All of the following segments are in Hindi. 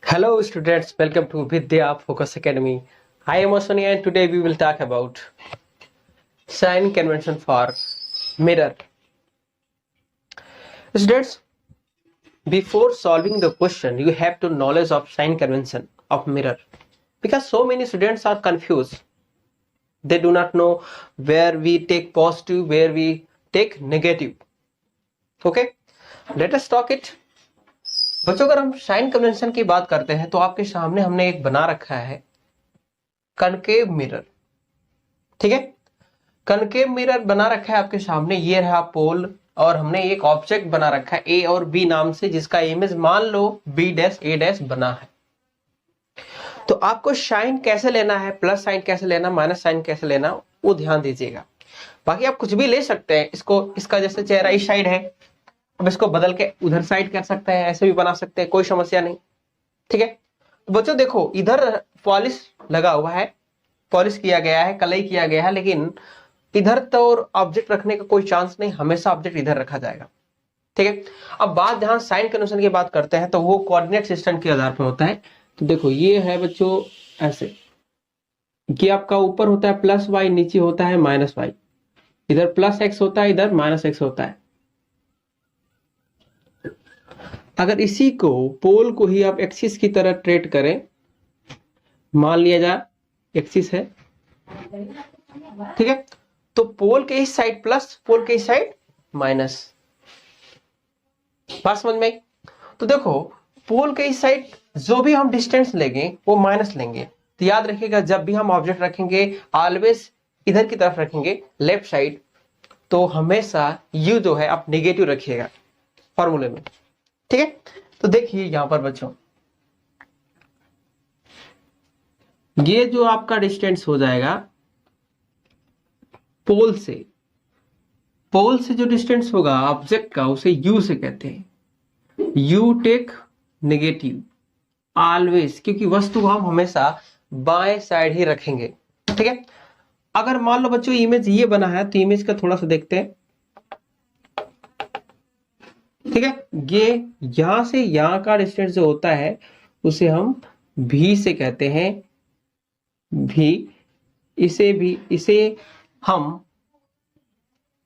Hello students, welcome to Vidya Focus Academy. I am Aswani and today we will talk about sign convention for mirror. Students, before solving the question, you have to knowledge of sign convention of mirror because so many students are confused. They do not know where we take positive, where we take negative. Okay, let us talk it. बच्चों अगर हम साइन कन्वेंशन की बात करते हैं तो आपके सामने हमने एक बना रखा है कनकेव मिरर। ठीक है, कनकेव मिरर बना रखा है आपके सामने, ये रहा पोल और हमने एक ऑब्जेक्ट बना रखा है ए और बी नाम से जिसका इमेज मान लो बी डैश ए डैश बना है। तो आपको साइन कैसे लेना है, प्लस साइन कैसे लेना, माइनस साइन कैसे लेना, वो ध्यान दीजिएगा। बाकी आप कुछ भी ले सकते हैं इसको, इसका जैसे चेहरा इस साइड है, अब इसको बदल के उधर साइड कर सकते हैं, ऐसे भी बना सकते हैं, कोई समस्या नहीं। ठीक है, तो बच्चों देखो इधर पॉलिश लगा हुआ है, पॉलिश किया गया है, कलई किया गया है, लेकिन इधर तो ऑब्जेक्ट रखने का कोई चांस नहीं, हमेशा ऑब्जेक्ट इधर रखा जाएगा। ठीक है, अब बात जहां साइन कन्वेंशन की बात करते हैं तो वो कोऑर्डिनेट सिस्टम के आधार पर होता है। तो देखो ये है बच्चों ऐसे कि आपका ऊपर होता है प्लस वाई, नीचे होता है माइनस वाई, इधर प्लस एक्स होता है, इधर माइनस एक्स होता है। अगर इसी को पोल को ही आप एक्सिस की तरह ट्रेट करें, मान लिया जाए एक्सिस है, ठीक है, तो पोल के इस साइड प्लस, पोल के इस साइड माइनस। बात समझ में आई? तो देखो पोल के इस साइड जो भी हम डिस्टेंस लेंगे वो माइनस लेंगे। तो याद रखिएगा जब भी हम ऑब्जेक्ट रखेंगे ऑलवेज इधर की तरफ रखेंगे लेफ्ट साइड, तो हमेशा यू जो है आप नेगेटिव रखिएगा फॉर्मूले में। ठीक है, तो देखिए यहां पर बच्चों ये जो आपका डिस्टेंस हो जाएगा पोल से जो डिस्टेंस होगा ऑब्जेक्ट का उसे यू से कहते हैं। यू टेक नेगेटिव ऑलवेज, क्योंकि वस्तु हम हमेशा बाएं साइड ही रखेंगे। ठीक है, अगर मान लो बच्चों इमेज ये बना है तो इमेज का थोड़ा सा देखते हैं। ठीक है, ये यहां से यहां का डिस्टेंस जो होता है उसे हम भी से कहते हैं, भी इसे हम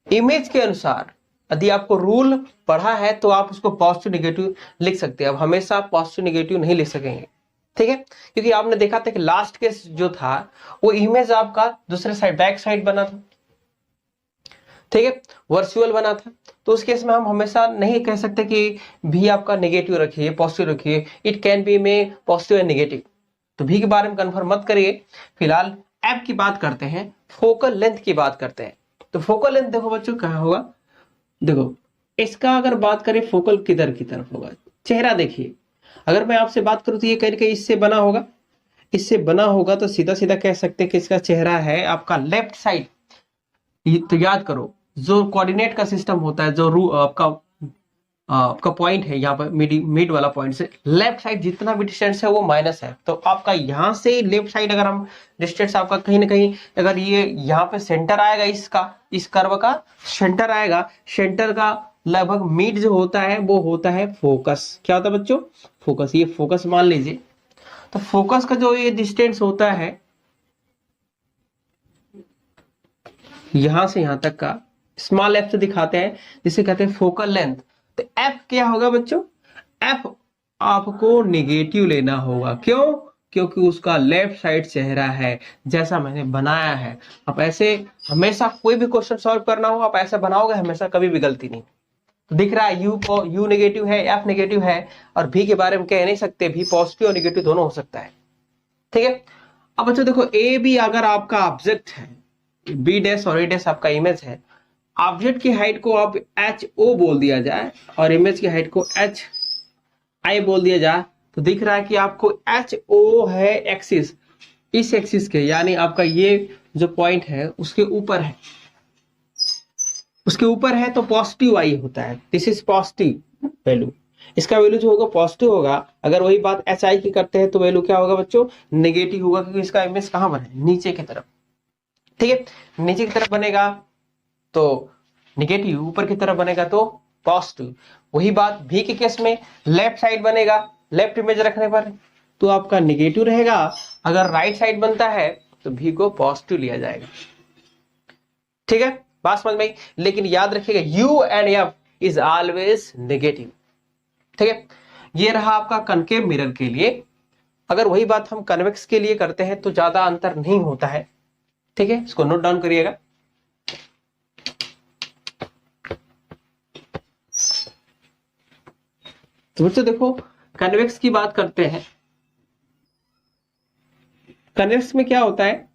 इमेज के अनुसार, यदि आपको रूल पढ़ा है तो आप उसको पॉजिटिव नेगेटिव लिख सकते हैं। अब हमेशा आप पॉजिटिव नेगेटिव नहीं लिख सकेंगे। ठीक है, क्योंकि आपने देखा था कि लास्ट केस जो था वो इमेज आपका दूसरे साइड बैक साइड बना था। ठीक है, वर्चुअल बना था, तो उस केस में हम हमेशा नहीं कह सकते कि भी आपका नेगेटिव रखिए पॉजिटिव रखिए, इट कैन बी में पॉजिटिव एंड नेगेटिव। तो भी के बारे में कंफर्म मत करिए। फिलहाल एफ की बात करते हैं, फोकल लेंथ की बात करते हैं। तो फोकल लेंथ देखो बच्चों कहां होगा, देखो इसका अगर बात करें फोकल किधर की तरफ होगा, चेहरा देखिए। अगर मैं आपसे बात करूं तो ये कहीं ना कहीं इससे बना होगा, इससे बना होगा, तो सीधा सीधा कह सकते हैं कि इसका चेहरा है आपका लेफ्ट साइड। तो याद करो जो कोऑर्डिनेट का सिस्टम होता है, जो आपका पॉइंट है यहाँ पर मिड वाला पॉइंट से लेफ्ट साइड जितना भी डिस्टेंस है वो माइनस है। तो आपका यहाँ से लेफ्ट साइड अगर हम डिस्टेंस आपका कहीं ना कहीं, अगर ये यहाँ पे सेंटर आएगा, इसका इस कर्व का सेंटर आएगा, सेंटर का लगभग मिड जो होता है वो होता है फोकस। क्या होता है बच्चों? फोकस। ये फोकस मान लीजिए। तो फोकस का जो ये डिस्टेंस होता है यहां से यहां तक का स्मॉल एफ से दिखाते हैं, जिसे कहते हैं फोकल लेंथ। तो एफ क्या होगा बच्चों? एफ आपको नेगेटिव लेना होगा। क्यों? क्योंकि उसका लेफ्ट साइड चेहरा है जैसा मैंने बनाया है। आप ऐसे हमेशा कोई भी क्वेश्चन सॉल्व करना हो आप ऐसा बनाओगे, हमेशा कभी भी गलती नहीं। तो दिख रहा है यू नेगेटिव है, एफ नेगेटिव है, और भी के बारे में कह नहीं सकते, भी पॉजिटिव और नेगेटिव दोनों हो सकता है। ठीक है, अब बच्चों देखो ए बी अगर आपका ऑब्जेक्ट है, बी डैश और ए डैश आपका इमेज है, ऑब्जेक्ट की हाइट को आप एच ओ बोल दिया जाए और इमेज की हाइट को एच आई बोल दिया जाए, तो दिख रहा है कि आपको एच ओ है एक्सिस, इस एक्सिस के, यानी आपका ये जो पॉइंट है उसके ऊपर है, उसके ऊपर है, तो पॉजिटिव आई होता है। दिस इज पॉजिटिव वैल्यू, इसका वैल्यू जो होगा पॉजिटिव होगा। अगर वही बात एच आई की करते हैं तो वैल्यू क्या होगा बच्चों? नेगेटिव होगा, क्योंकि इसका इमेज कहां बना है? नीचे की तरफ। ठीक है, नीचे की तरफ बनेगा तो नेगेटिव, ऊपर की तरफ बनेगा तो पॉजिटिव। वही बात भी के केस में लेफ्ट साइड बनेगा, लेफ्ट इमेज रखने पर तो आपका नेगेटिव रहेगा, अगर राइट साइड बनता है तो भी को पॉजिटिव लिया जाएगा। ठीक है, बात समझ में आई। लेकिन याद रखिएगा you and F is always negative. ठीक है, ये रहा आपका कनकेव मिरर के लिए। अगर वही बात हम कन्वेक्स के लिए करते हैं तो ज्यादा अंतर नहीं होता है। ठीक है, इसको नोट डाउन करिएगा। तो बच्चों देखो, कन्वेक्स की बात करते हैं। कन्वेक्स में क्या होता है,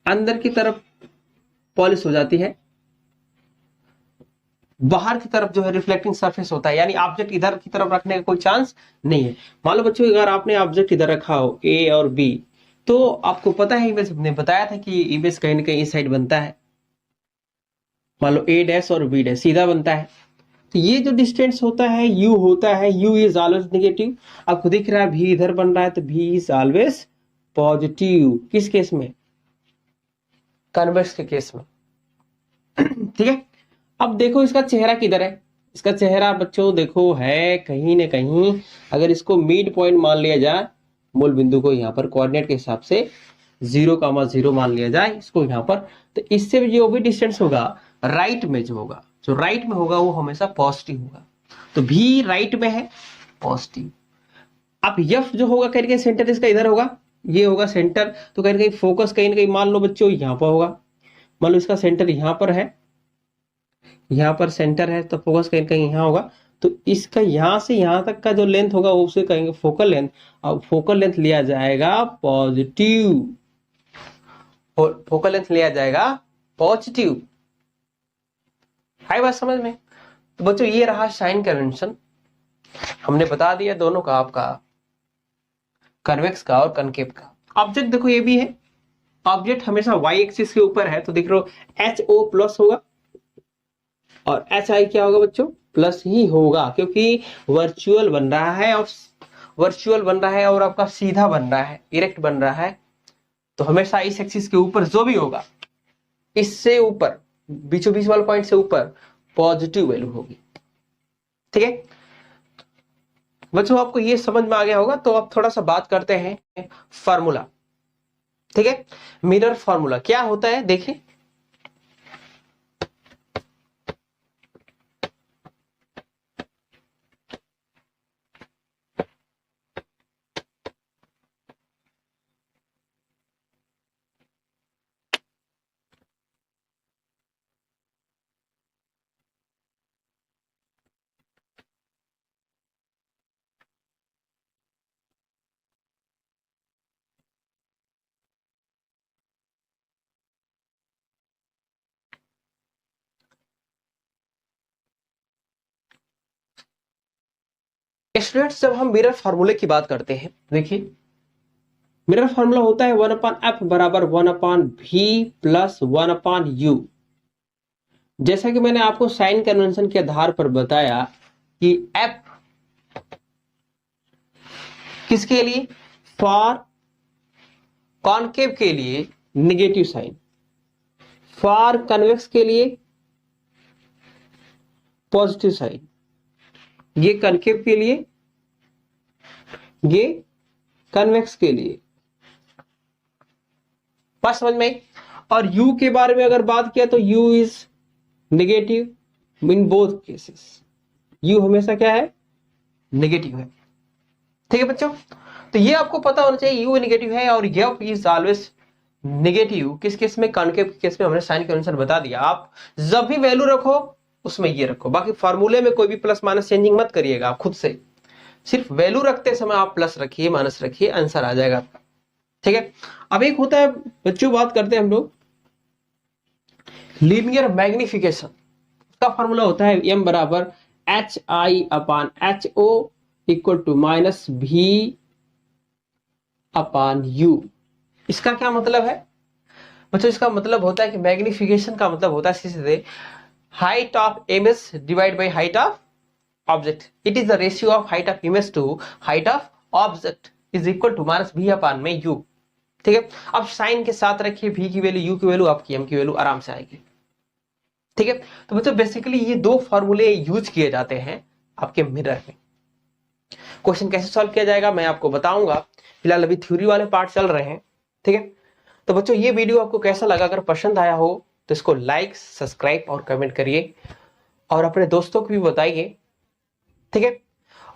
अंदर की तरफ पॉलिश हो जाती है, बाहर की तरफ जो है रिफ्लेक्टिंग सरफेस होता है, यानी ऑब्जेक्ट इधर की तरफ रखने का कोई चांस नहीं है। मान लो बच्चों अगर आपने ऑब्जेक्ट इधर रखा हो ए और बी, तो आपको पता है इमेज हमने बताया था कि इमेज कहीं ना कहीं इस साइड बनता है। मान लो ए डैश और बी डैश सीधा बनता है, तो ये जो डिस्टेंस होता है यू होता है, यू इज ऑलवेज नेगेटिव। आपको दिख रहा है भी इधर बन रहा है तो भी इज ऑलवेज पॉजिटिव। किस केस में, कन्वेक्स के केस में। ठीक है, अब देखो इसका चेहरा किधर है। इसका चेहरा बच्चों देखो है कहीं ना कहीं, अगर इसको मिड पॉइंट मान लिया जाए, मूल बिंदु को यहाँ पर कोऑर्डिनेट के हिसाब से 0,0 मान लिया जाए इसको यहाँ पर, तो इससे जो भी डिस्टेंस होगा राइट में जो होगा, जो राइट में होगा वो हमेशा पॉजिटिव होगा। तो भी राइट में है पॉजिटिव। अब यफ जो होगा कहीं ना कहीं सेंटर इसका इधर होगा, ये होगा सेंटर, तो कहीं ना कहीं फोकस कहीं ना कहीं मान लो बच्चों यहाँ पर होगा। मान लो इसका सेंटर यहाँ पर है, यहाँ पर सेंटर है, तो फोकस कहीं कहीं यहाँ होगा। तो इसका यहाँ से यहाँ तक का जो लेंथ होगा वो उसे कहेंगे फोकल लेंथ। अब फोकल लेंथ लिया जाएगा पॉजिटिव, फोकल लेंथ लिया जाएगा पॉजिटिव। है बात समझ में। तो बच्चों ये रहा साइन कन्वेंशन, हमने बता दिया दोनों का, आपका कन्वेक्स का और कनकेव का। ऑब्जेक्ट देखो ये भी है, ऑब्जेक्ट हमेशा वाई एक्सिस के ऊपर है, तो देख लो एच ओ प्लस होगा और एच आई क्या होगा बच्चों, प्लस ही होगा, क्योंकि वर्चुअल बन रहा है और वर्चुअल बन रहा है और आपका सीधा बन रहा है, इरेक्ट बन रहा है। तो हमेशा इस एक्सिस के ऊपर जो भी होगा, इससे ऊपर बीचों बीच वाले पॉइंट से ऊपर पॉजिटिव वैल्यू होगी। ठीक है बच्चों, आपको ये समझ में आ गया होगा। तो अब थोड़ा सा बात करते हैं फार्मूला। ठीक है, मिरर फार्मूला क्या होता है देखिए। स्टूडेंट्स जब हम मिरर फार्मूले की बात करते हैं, देखिए मिरर फार्मूला होता है 1/f बराबर 1/v प्लस 1/u। जैसा कि मैंने आपको साइन कन्वेंशन के आधार पर बताया कि f किसके लिए, फॉर कॉनकेव के लिए नेगेटिव साइन, फॉर कन्वेक्स के लिए पॉजिटिव साइन, ये कनकेव के लिए, ये कन्वेक्स के लिए। बात समझ में आई। और u के बारे में अगर बात किया तो u is negative in both cases, u हमेशा क्या है, नेगेटिव है। ठीक है बच्चों, तो ये आपको पता होना चाहिए u नेगेटिव है और f इज ऑलवेज नेगेटिव। किस केस में, कॉनकेव के केस में हमने साइन कन्वेंशन बता दिया। आप जब भी वैल्यू रखो उसमें ये रखो, बाकी फार्मूले में कोई भी प्लस माइनस चेंजिंग मत करिएगा आप खुद से, सिर्फ वैल्यू रखते समय आप प्लस रखिए माइनस रखिए, आंसर आ जाएगा आपका। ठीक है, अब एक होता है बच्चों, बात करते हैं हम लोग लीनियर मैग्निफिकेशन। उसका फार्मूला होता है m बराबर h i upon h o equal to minus v upon you. इसका क्या मतलब है बच्चों, इसका मतलब होता है कि मैग्निफिकेशन का मतलब होता है सीधे height of image divided by height of object. It is the ratio of height of image to height of object is equal to minus v upon में u। ठीक है, अब साइन के साथ रखिए v की वैल्यू, u की वैल्यू, आपकी m की वैल्यू आराम से आएगी। ठीक है, तो बच्चों बेसिकली ये दो फॉर्मूले यूज किए जाते हैं आपके मिरर में। क्वेश्चन कैसे सॉल्व किया जाएगा मैं आपको बताऊंगा। फिलहाल अभी थ्योरी वाले पार्ट चल रहे हैं, ठीक है। तो बच्चों ये वीडियो आपको कैसा लगा, अगर पसंद आया हो तो इसको लाइक, सब्सक्राइब और कमेंट करिए और अपने दोस्तों को भी बताइए, ठीक है।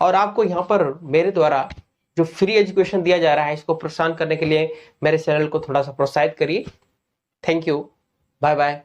और आपको यहाँ पर मेरे द्वारा जो फ्री एजुकेशन दिया जा रहा है इसको प्रोत्साहन करने के लिए मेरे चैनल को थोड़ा सा प्रोत्साहित करिए। Thank you, bye bye.